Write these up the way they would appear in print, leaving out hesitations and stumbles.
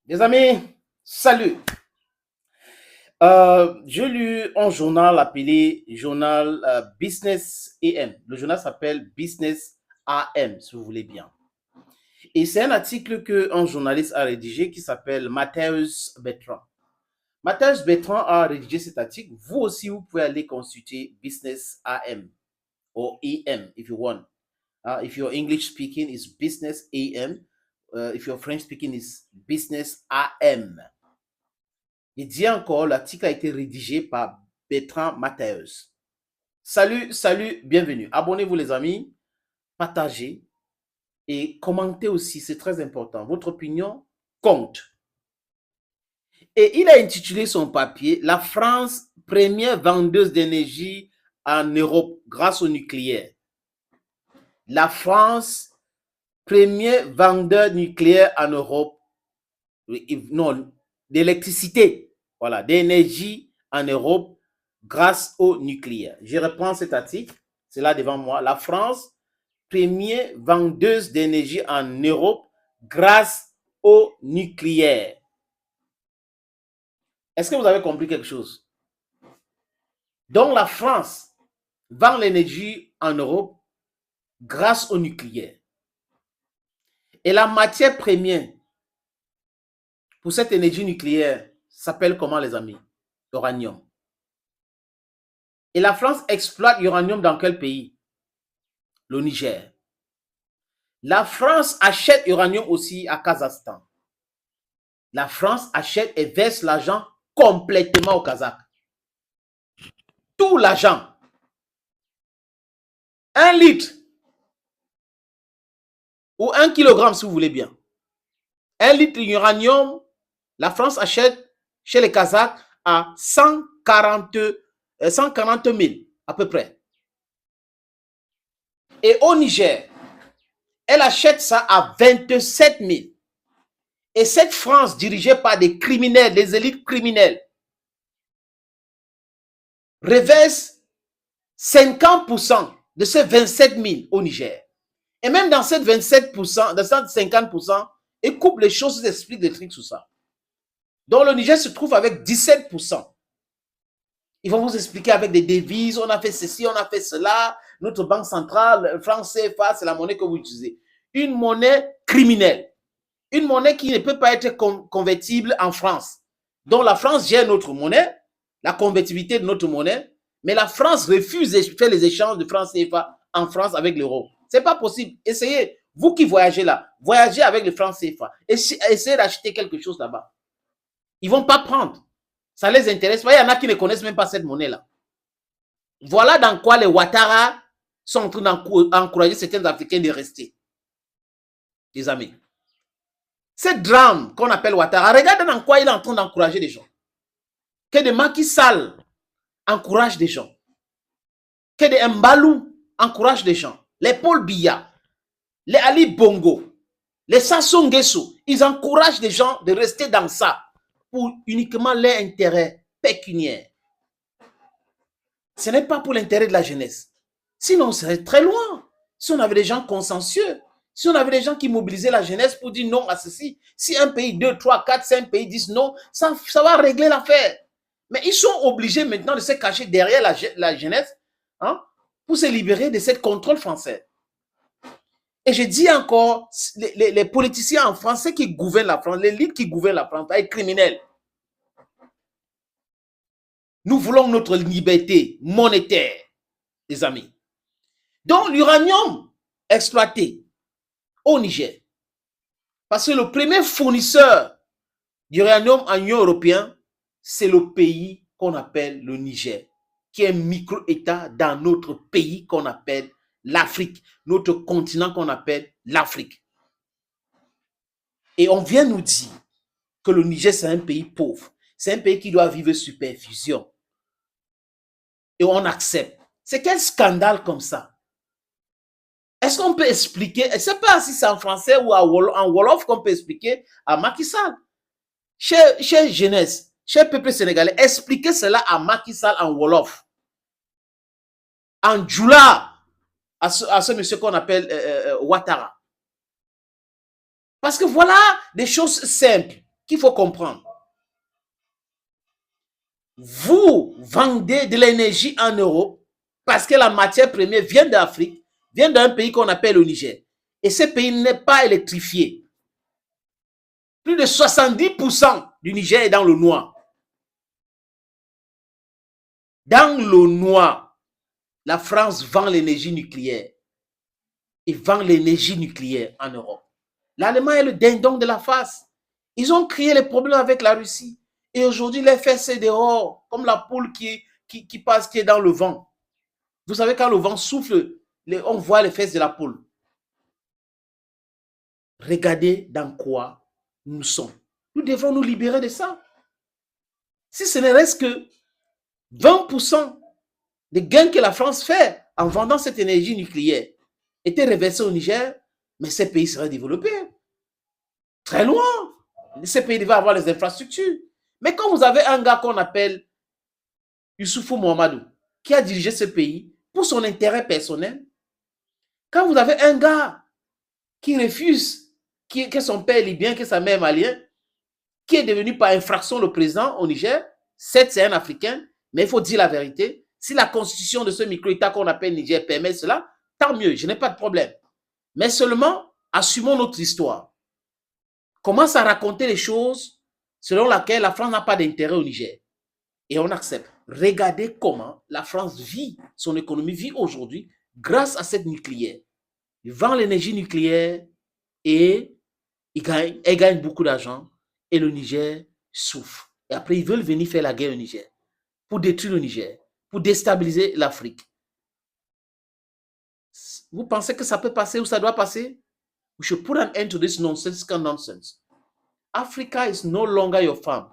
Les amis, salut. J'ai lu un journal appelé Journal Business AM. Le journal s'appelle Business AM, si vous voulez bien. Et c'est un article qu'un journaliste a rédigé qui s'appelle Matthäus Bertrand. Matthäus Bertrand a rédigé cet article. Vous aussi, vous pouvez aller consulter Business AM or AM if you want. If you're English speaking, it's Business AM. If you're French speaking, it's Business AM. Il dit encore, l'article a été rédigé par Bertrand Matthäus. Salut, salut, bienvenue. Abonnez-vous les amis, partagez et commentez aussi, c'est très important. Votre opinion compte. Et il a intitulé son papier « La France, première vendeuse d'énergie en Europe grâce au nucléaire ». La France, premier vendeur nucléaire en Europe, non, d'électricité, voilà, d'énergie en Europe grâce au nucléaire. Je reprends cet article, c'est là devant moi. La France, première vendeuse d'énergie en Europe grâce au nucléaire. Est-ce que vous avez compris quelque chose? Donc la France vend l'énergie en Europe grâce au nucléaire. Et la matière première pour cette énergie nucléaire s'appelle comment les amis? L'uranium. Et la France exploite l'uranium dans quel pays? Le Niger. La France achète l'uranium aussi à Kazakhstan. La France achète et verse l'argent complètement au Kazakh. Tout l'argent. 1 litre ou 1 kilogramme si vous voulez bien. 1 litre d'uranium, la France achète chez les Kazakhs à 140 000 à peu près. Et au Niger, elle achète ça à 27 000. Et cette France dirigée par des criminels, des élites criminelles, reverse 50% de ces 27 000 au Niger. Et même dans cette 27%, dans cette 50%, ils coupent les choses, ils expliquent des trucs sur ça. Donc le Niger se trouve avec 17%. Ils vont vous expliquer avec des devises, on a fait ceci, on a fait cela, notre banque centrale, le franc CFA, c'est la monnaie que vous utilisez. Une monnaie criminelle. Une monnaie qui ne peut pas être convertible en France. Donc la France gère notre monnaie, la convertibilité de notre monnaie, mais la France refuse de faire les échanges de francs CFA en France avec l'euro. Ce n'est pas possible. Essayez, vous qui voyagez là, voyagez avec le franc CFA. Essayez d'acheter quelque chose là-bas. Ils ne vont pas prendre. Ça les intéresse pas. Il y en a qui ne connaissent même pas cette monnaie-là. Voilà dans quoi les Ouattara sont en train d'encourager certains Africains de rester. Les amis. Ce drame qu'on appelle Ouattara, regardez dans quoi il est en train d'encourager les gens. Que des Macky Sall encouragent des gens. Que des Mbalou encouragent des gens. Les Paul Biya, les Ali Bongo, les Sassou Nguesso, ils encouragent des gens de rester dans ça pour uniquement leur intérêt pécuniaire. Ce n'est pas pour l'intérêt de la jeunesse. Sinon, on serait très loin. Si on avait des gens consensueux, si on avait des gens qui mobilisaient la jeunesse pour dire non à ceci, si un pays, 2, 3, 4, 5 pays disent non, ça va régler l'affaire. Mais ils sont obligés maintenant de se cacher derrière la jeunesse pour se libérer de cette contrôle français. Et je dis encore, les politiciens en France, ceux qui gouvernent la France, l'élite qui gouverne la France, est criminelle. Nous voulons notre liberté monétaire, les amis. Donc, l'uranium exploité au Niger, parce que le premier fournisseur d'uranium en Union européenne, c'est le pays qu'on appelle le Niger, qui est un micro-État dans notre pays qu'on appelle l'Afrique, notre continent qu'on appelle l'Afrique. Et on vient nous dire que le Niger, c'est un pays pauvre. C'est un pays qui doit vivre sur perfusion. Et on accepte. C'est quel scandale comme ça? Est-ce qu'on peut expliquer, je ne sais pas si c'est en français ou en Wolof qu'on peut expliquer à Macky Sall. Chez jeunesse, chez peuple sénégalais, expliquez cela à Macky Sall en Wolof. En Djoula, à ce monsieur qu'on appelle Ouattara. Parce que voilà des choses simples. qu'il faut comprendre. Vous vendez de l'énergie en Europe parce que la matière première vient d'Afrique, vient d'un pays qu'on appelle le Niger. Et ce pays n'est pas électrifié. Plus de 70% du Niger est dans le noir. Dans le noir, la France vend l'énergie nucléaire. Et vend l'énergie nucléaire en Europe. L'Allemagne est le dindon de la face. Ils ont créé les problèmes avec la Russie. Et aujourd'hui, les fesses, c'est dehors, comme la poule qui passe, qui est dans le vent. Vous savez, quand le vent souffle, on voit les fesses de la poule. Regardez dans quoi nous sommes. Nous devons nous libérer de ça. Si ce ne reste que 20% des gains que la France fait en vendant cette énergie nucléaire étaient reversés au Niger, mais ces pays seraient développés. Très loin. Ces pays devaient avoir les infrastructures. Mais quand vous avez un gars qu'on appelle Youssoufou Mohamedou, qui a dirigé ce pays pour son intérêt personnel, quand vous avez un gars qui refuse que son père est libyen, que sa mère est malienne, qui est devenu par infraction le président au Niger, certes c'est un Africain, mais il faut dire la vérité, si la constitution de ce micro-État qu'on appelle Niger permet cela, tant mieux, je n'ai pas de problème. Mais seulement, assumons notre histoire. Commence à raconter les choses selon lesquelles la France n'a pas d'intérêt au Niger. Et on accepte. Regardez comment la France vit, son économie vit aujourd'hui grâce à cette nucléaire. Il vend l'énergie nucléaire et elle gagne beaucoup d'argent et le Niger souffre. Et après, ils veulent venir faire la guerre au Niger pour détruire le Niger, pour déstabiliser l'Afrique. Vous pensez que ça peut passer ou ça doit passer? We should put an end to this nonsensical nonsense. Africa is no longer your farm.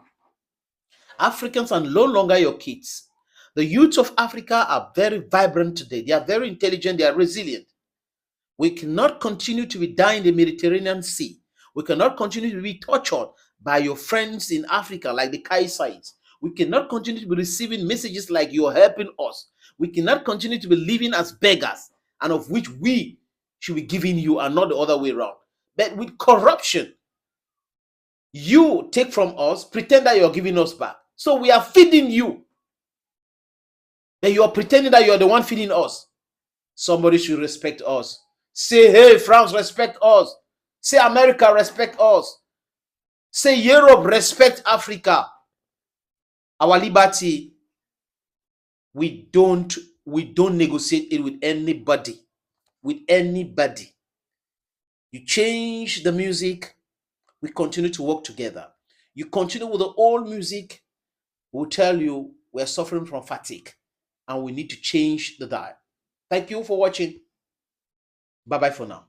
Africans are no longer your kids. The youth of Africa are very vibrant today. They are very intelligent. They are resilient. We cannot continue to be dying in the Mediterranean Sea. We cannot continue to be tortured by your friends in Africa like the Kaisites. We cannot continue to be receiving messages like you're helping us. We cannot continue to be living as beggars, and of which we should be giving you and not the other way around. But with corruption, you take from us, pretend that you're giving us back. So we are feeding you. And you're pretending that you're the one feeding us. Somebody should respect us. Say, hey, France, respect us. Say, America, respect us. Say, Europe, respect Africa. Our liberty, we don't negotiate it with anybody. With anybody. You change the music, we continue to work together. You continue with the old music, we'll tell you we're suffering from fatigue and we need to change the dial. Thank you for watching. Bye-bye for now.